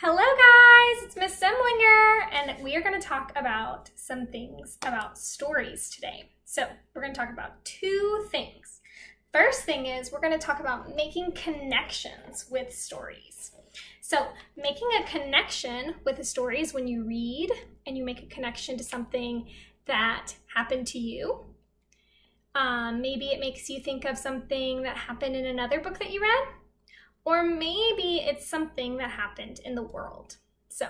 Hello guys, it's Miss Semmlinger, and we are going to talk about some things about stories today. So we're going to talk about two things. First thing is we're going to talk about making connections with stories. So making a connection with a story is when you read and you make a connection to something that happened to you. Maybe it makes you think of something that happened in another book that you read. Or maybe it's something that happened in the world. So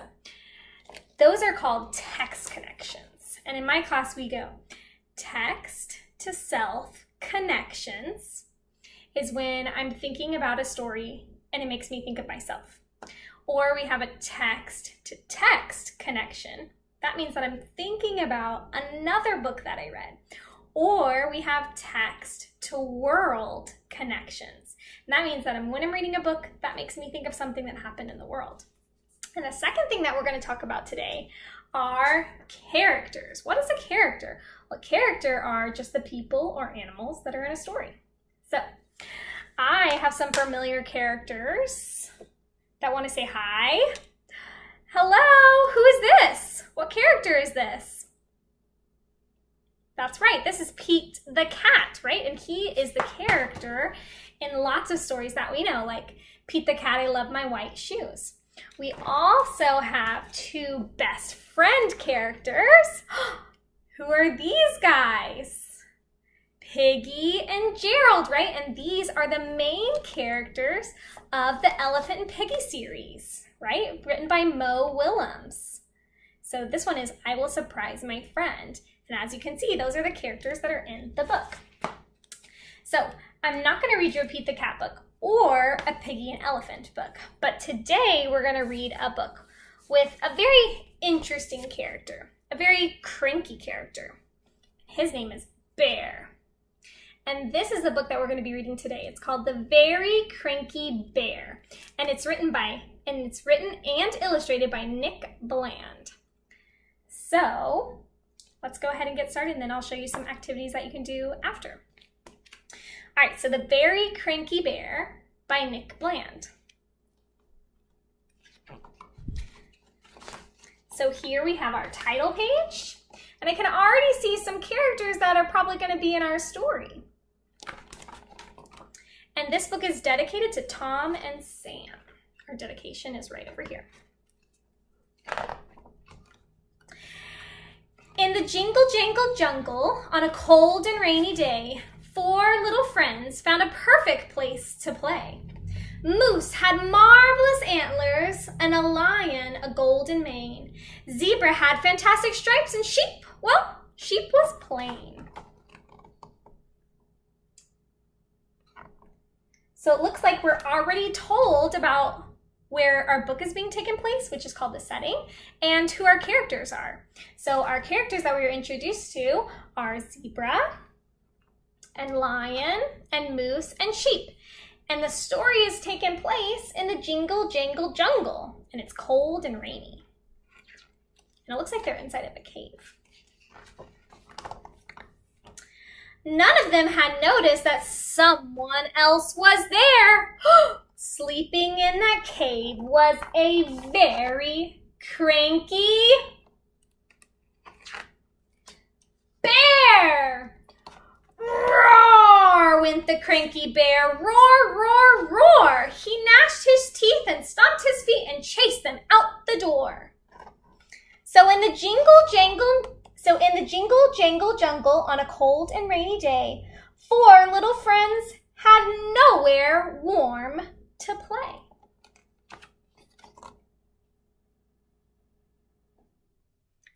those are called text connections. And in my class, we go text to self connections is when I'm thinking about a story and it makes me think of myself. Or we have a text to text connection. That means that I'm thinking about another book that I read. Or we have text to world connections. And that means that when I'm reading a book, that makes me think of something that happened in the world. And the second thing that we're going to talk about today are characters. What is a character? Well, character are just the people or animals that are in a story. So I have some familiar characters that want to say hi. Hello, who is this? What character is this? That's right, this is Pete the cat, right? And he is the character in lots of stories that we know, like Pete the cat, I love my white shoes. We also have two best friend characters. Who are these guys? Piggy and Gerald, right? And these are the main characters of the Elephant and Piggy series, right? Written by Mo Willems. So this one is I Will Surprise My Friend. And as you can see, those are the characters that are in the book. So I'm not going to read you a Pete the Cat book or a Piggy and Elephant book, but today we're going to read a book with a very interesting character, a very cranky character. His name is Bear. And this is the book that we're going to be reading today. It's called The Very Cranky Bear. And it's written and illustrated by Nick Bland. So let's go ahead and get started, and then I'll show you some activities that you can do after. All right, so The Very Cranky Bear by Nick Bland. So here we have our title page, and I can already see some characters that are probably going to be in our story. And this book is dedicated to Tom and Sam. Our dedication is right over here. In the jingle jangle jungle, on a cold and rainy day, 4 little friends found a perfect place to play. Moose had marvelous antlers, and a lion a golden mane. Zebra had fantastic stripes, and sheep, well, sheep was plain. So it looks like we're already told about where our book is being taken place, which is called the setting, and who our characters are. So our characters that we were introduced to are zebra and lion and moose and sheep. And the story is taking place in the jingle jangle jungle, and it's cold and rainy. And it looks like they're inside of a cave. None of them had noticed that someone else was there. Sleeping in that cave was a very cranky bear. Roar went the cranky bear. Roar, roar, roar. He gnashed his teeth and stomped his feet and chased them out the door. So in the jingle jangle jungle on a cold and rainy day, 4 little friends had nowhere warm to play.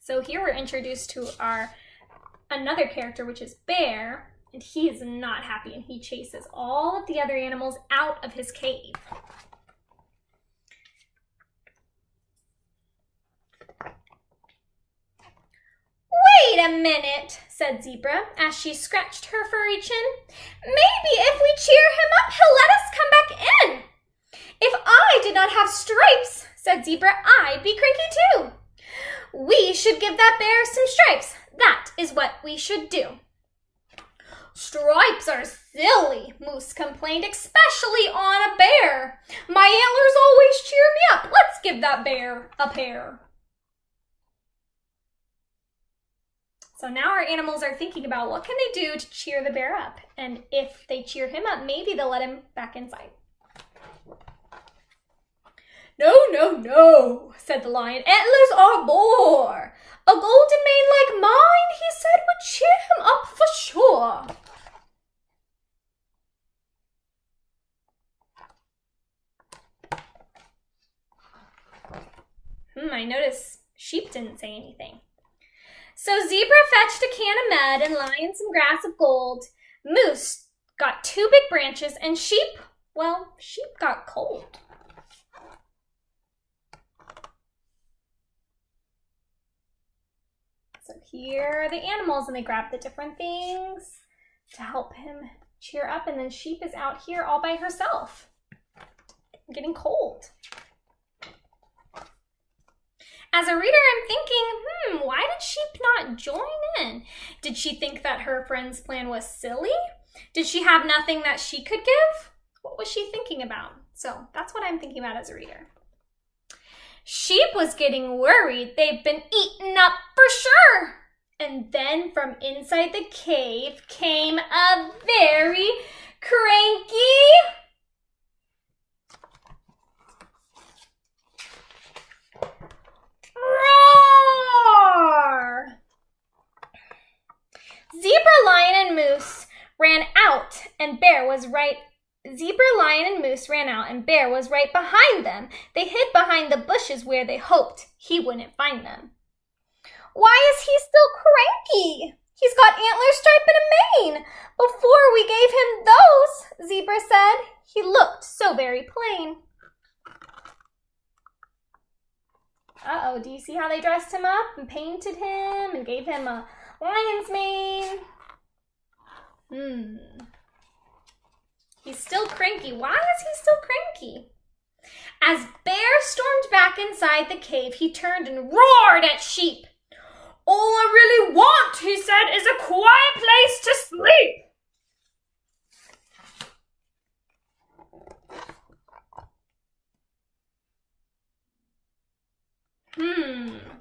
So here we're introduced to another character, which is Bear, and he is not happy, and he chases all of the other animals out of his cave. Wait a minute, said Zebra, as she scratched her furry chin. Maybe if we cheer him up, he'll let us come back in. If I did not have stripes, said Zebra, I'd be cranky too. We should give that bear some stripes. That is what we should do. Stripes are silly, Moose complained, especially on a bear. My antlers always cheer me up. Let's give that bear a pair. So now our animals are thinking about what can they do to cheer the bear up. And if they cheer him up, maybe they'll let him back inside. No, no, no, said the lion. Antlers are more. A golden mane like mine, he said, would cheer him up for sure. I noticed sheep didn't say anything. So Zebra fetched a can of mud and Lion some grass of gold. Moose got 2 big branches and sheep got cold. So here are the animals, and they grab the different things to help him cheer up, and then sheep is out here all by herself, getting cold. As a reader, I'm thinking, why did sheep not join in? Did she think that her friend's plan was silly? Did she have nothing that she could give? What was she thinking about? So that's what I'm thinking about as a reader. Sheep was getting worried. They've been eaten up for sure. And then from inside the cave came a very cranky roar. Zebra, Lion, and Moose ran out, and Bear was right. Zebra, Lion, and Moose ran out, and Bear was right behind them. They hid behind the bushes where they hoped he wouldn't find them. Why is he still cranky? He's got antlers, stripe, and a mane. Before we gave him those, Zebra said, he looked so very plain. Uh-oh, do you see how they dressed him up and painted him and gave him a lion's mane? He's still cranky. Why is he still cranky? As Bear stormed back inside the cave, he turned and roared at Sheep. All I really want, he said, is a quiet place to sleep.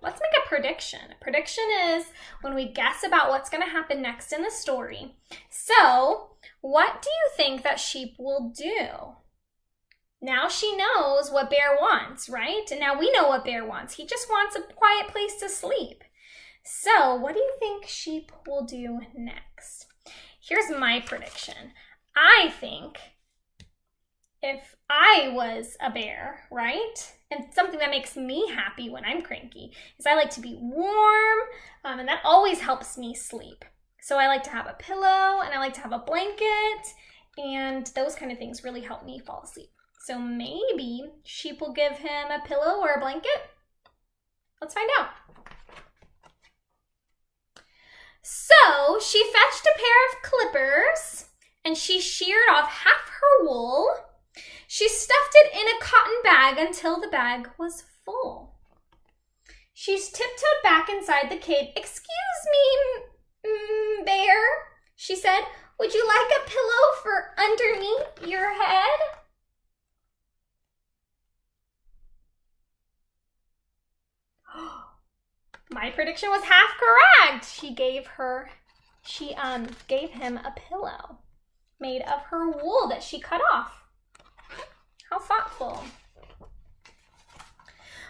Let's make a prediction. A prediction is when we guess about what's going to happen next in the story. So, what do you think that Sheep will do? Now she knows what Bear wants, right? And now we know what Bear wants. He just wants a quiet place to sleep. So, what do you think Sheep will do next? Here's my prediction. I think if I was a bear, right? And something that makes me happy when I'm cranky is I like to be warm, and that always helps me sleep. So I like to have a pillow, and I like to have a blanket, and those kind of things really help me fall asleep. So maybe Sheep will give him a pillow or a blanket. Let's find out. So she fetched a pair of clippers, and she sheared off half her wool. She stuffed it in a cotton bag until the bag was full. She tiptoed back inside the cave. Excuse me, Bear, she said. Would you like a pillow for underneath your head? My prediction was half correct. She gave him a pillow made of her wool that she cut off. How thoughtful.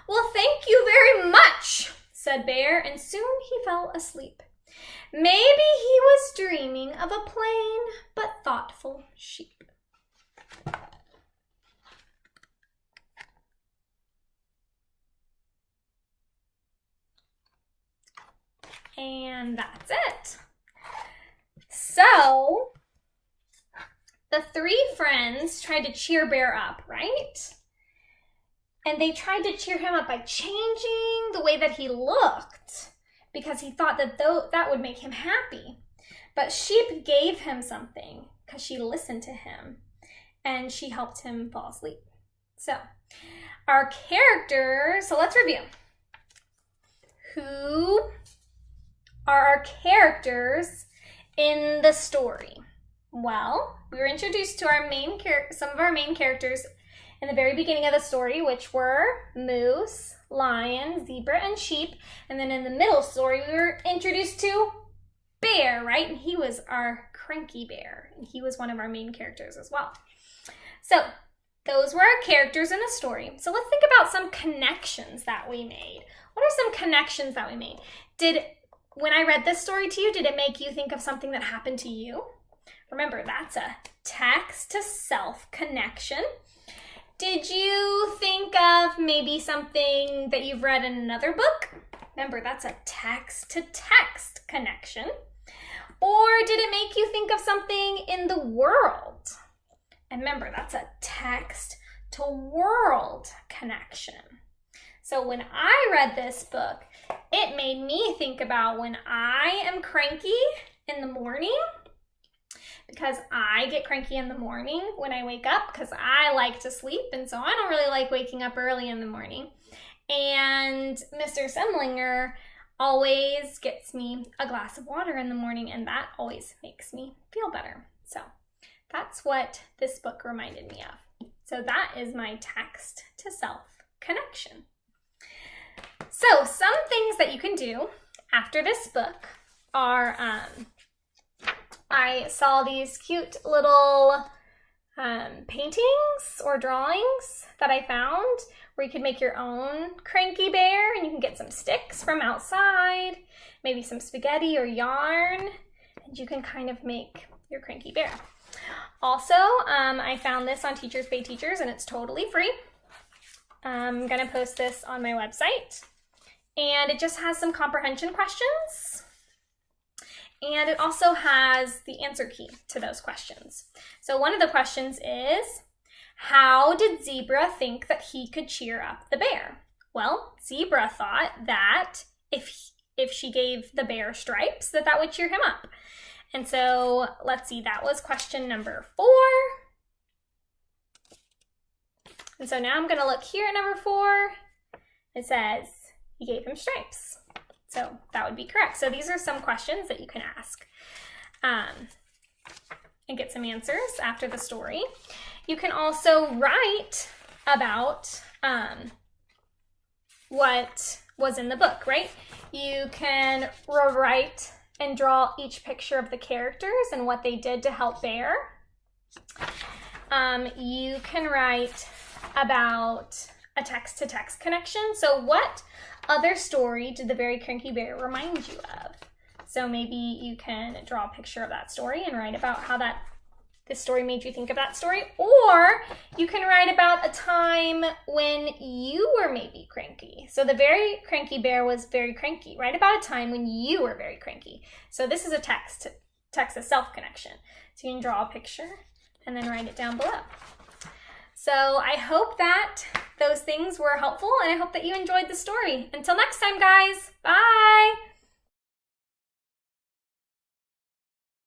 Well, thank you very much, said Bear, and soon he fell asleep. Maybe he was dreaming of a plain but thoughtful sheep. And that's it. So, the 3 friends tried to cheer Bear up, right? And they tried to cheer him up by changing the way that he looked because he thought that that would make him happy. But Sheep gave him something because she listened to him and she helped him fall asleep. So, our characters, so let's review. Who are our characters in the story? Well, we were introduced to our some of our main characters in the very beginning of the story, which were moose, lion, zebra, and sheep. And then in the middle story, we were introduced to bear, right? And he was our cranky bear. And he was one of our main characters as well. So those were our characters in the story. So let's think about some connections that we made. What are some connections that we made? When I read this story to you, did it make you think of something that happened to you? Remember, that's a text-to-self connection. Did you think of maybe something that you've read in another book? Remember, that's a text-to-text connection. Or did it make you think of something in the world? And remember, that's a text-to-world connection. So when I read this book, it made me think about when I am cranky in the morning, because I get cranky in the morning when I wake up because I like to sleep, and so I don't really like waking up early in the morning. And Mr.Semmlinger always gets me a glass of water in the morning, and that always makes me feel better. So that's what this book reminded me of. So that is my text-to-self connection. So some things that you can do after this book are, I saw these cute little paintings or drawings that I found where you could make your own cranky bear, and you can get some sticks from outside, maybe some spaghetti or yarn, and you can kind of make your cranky bear. Also, I found this on Teachers Pay Teachers, and it's totally free. I'm gonna post this on my website, and it just has some comprehension questions. And it also has the answer key to those questions. So one of the questions is, how did Zebra think that he could cheer up the bear? Well, Zebra thought that if she gave the bear stripes, that would cheer him up. And so let's see, that was question number 4. And so now I'm gonna look here at number 4. It says he gave him stripes. So that would be correct. So these are some questions that you can ask and get some answers after the story. You can also write about what was in the book, right? You can rewrite and draw each picture of the characters and what they did to help Bear. You can write about a text-to-text connection. So what other story did the Very Cranky Bear remind you of? So maybe you can draw a picture of that story and write about how this story made you think of that story. Or you can write about a time when you were maybe cranky. So the Very Cranky Bear was very cranky. Write about a time when you were very cranky. So this is a text-to-self connection. So you can draw a picture and then write it down below. So I hope that those things were helpful, and I hope that you enjoyed the story. Until next time, guys. Bye!